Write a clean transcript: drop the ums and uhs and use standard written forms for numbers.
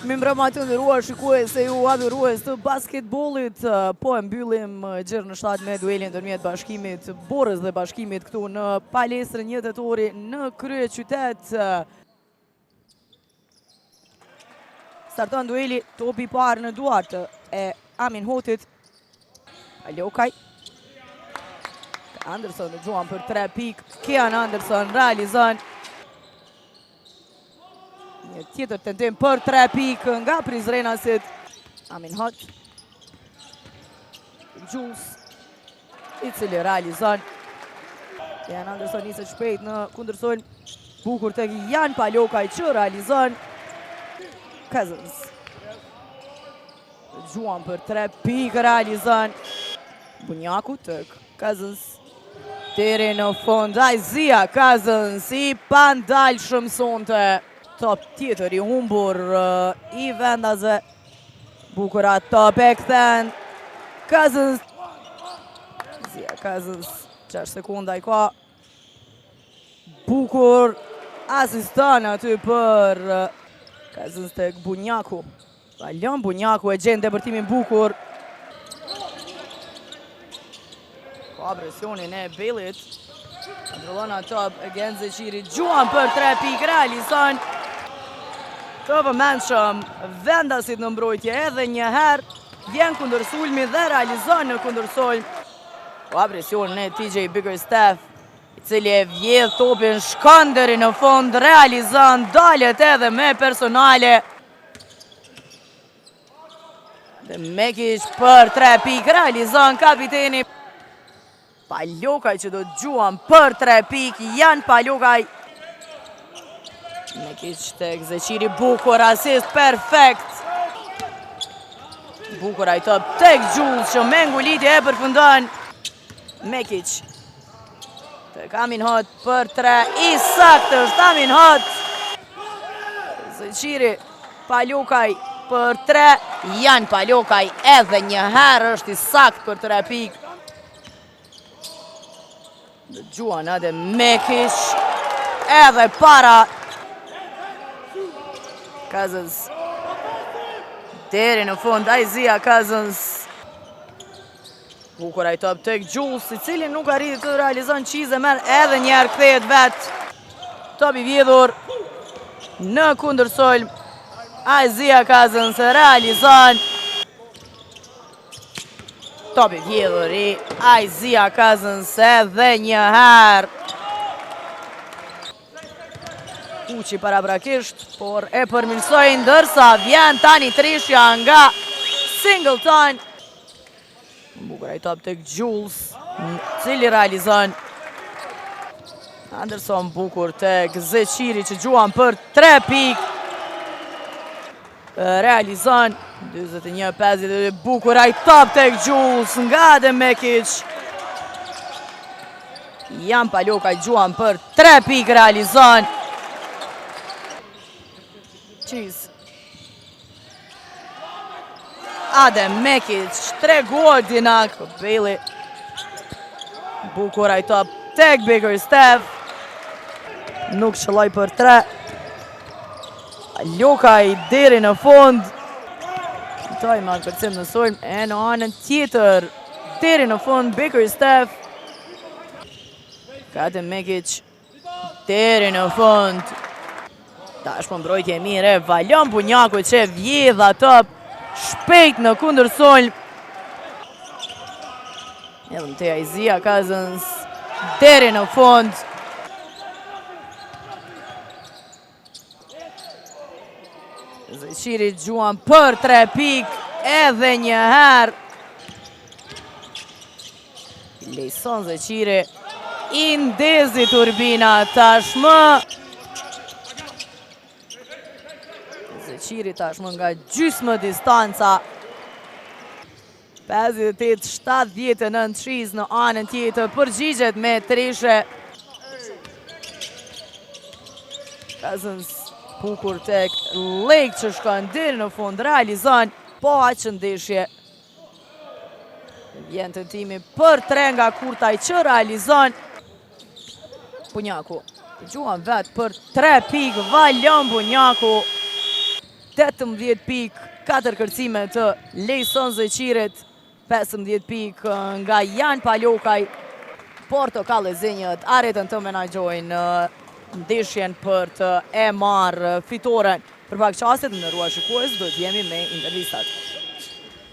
Mi mbrëma të ndëruar shikues se ju adhurues të basketbollit, po e mbyllim gjërë në 7 me duelin ndërmjet bashkimit Borës dhe bashkimit këtu në palestrën 1 tetori në krye qytet. Starton dueli, topi parë në duart e Amin Hotit. Alokaj. Anderson në gjuan për 3 pik. Kian Anderson realizon. Një tjetër tentim për 3 pikë nga Prizrenasit. Amin Hot. Jules, i cili realizon. Jan Anderson niset shpejt në kundërsolm. Bukur tek Jan Palokaj që realizon. Cousins. Gjuan për 3 pikë realizon. Bunjaku tek Cousins. Deri në fund, Isaiah Cousins i pandalshëm sonte. Top tjetër i humbur i vendase. Bukura top e kthen Cousins. Isaiah Cousins, 6 sekunda i ka. Bukur asiston aty për Cousins tek Bunjaku. Valion Bunjaku e gjen depërtimin bukur. Ka presionin e Belit. Androlona top against Zeqiri. Gjuan për 3 pikë realizon. Të vëmendshëm vendasit në mbrojtje edhe një herë. Vjen kundër sulmi dhe realizon në kundër sulm. Ka presionin e TJ Bickerstaff, i cili e vjedh topin, shkon deri në fund, realizon, dalet edhe me personale. Dhe Mekic për 3 pikë realizon kapiteni. Palokaj që do të gjuan për 3 pikë, Jan Palokaj. Mekic tek Zeqiri, bukur asist, perfekt. Bukur ai top tek Jules që me ngulitje e përfundon. Mekic tek Amin Hot për 3, i saktë është Amin Hot. Zeqiri, Palokaj për 3, Jan Palokaj edhe një herë është i saktë për 3 pikë. Dhe gjuan edhe Mekic edhe para. Cousins deri në fund, Isaiah Cousins. Bukur ai top tek Jules, i cili nuk arriti të realizon qize, merr edhe njerë kthehet vet. Top i vjedhur në kundërsolm. Isaiah Cousins realizon. Top i vjedhur i Isaiah Cousins edhe një herë. Uqi parabrakisht, por e përmirësoi ndërsa vjen tani trishja nga Singleton. Bukur ai top tek Jules, cili realizon. Anderson bukur tek Zeqiri që gjuan për 3 pikë. Realizon 41-52, bukur ai top tek Jules nga dhe Mekic. Jan Palokaj gjuan për 3 pikë realizon. Adem Mekic, Tregordinak, Bailey. Bukur ai top tek Bickerstaff. Nuk qëlloj për 3. Palokaj deri në fund. Taj ma kërcim në sulm e në anën tjetër. Deri në fund Bickerstaff. Adem Mekic deri në fund. Tash po mbrojtje e mire, Valion Bunjaku që vjedha top shpejt në kundërsolm. Edhe të Isaiah Cousins deri në fund. Zeqiri gjuan për 3 pikë edhe një herë. Lejson Zeqiri, i ndezi turbina tashmë. Zeqiri tashmë nga gjysmë distanca. 58-79 shiz në anën tjetër, përgjigjet me trishe. Cousins bukur tek Lake që shkon deri në fund, realizon, po aq ndeshje. Vjen tentimi për 3 nga Kurtaj që realizon. Bunjaku gjuan vet për 3 pikë, Valion Bunjaku. 18 pik, 4 kërcime të Lejson Zeqirit, 15 pik nga Jan Palokaj. Portokalle Zenjët arritën të menaxhojnë ndeshjen për të e marrë fitoren. Për pak çaste të nderuar shikues, do të jemi me intervistat.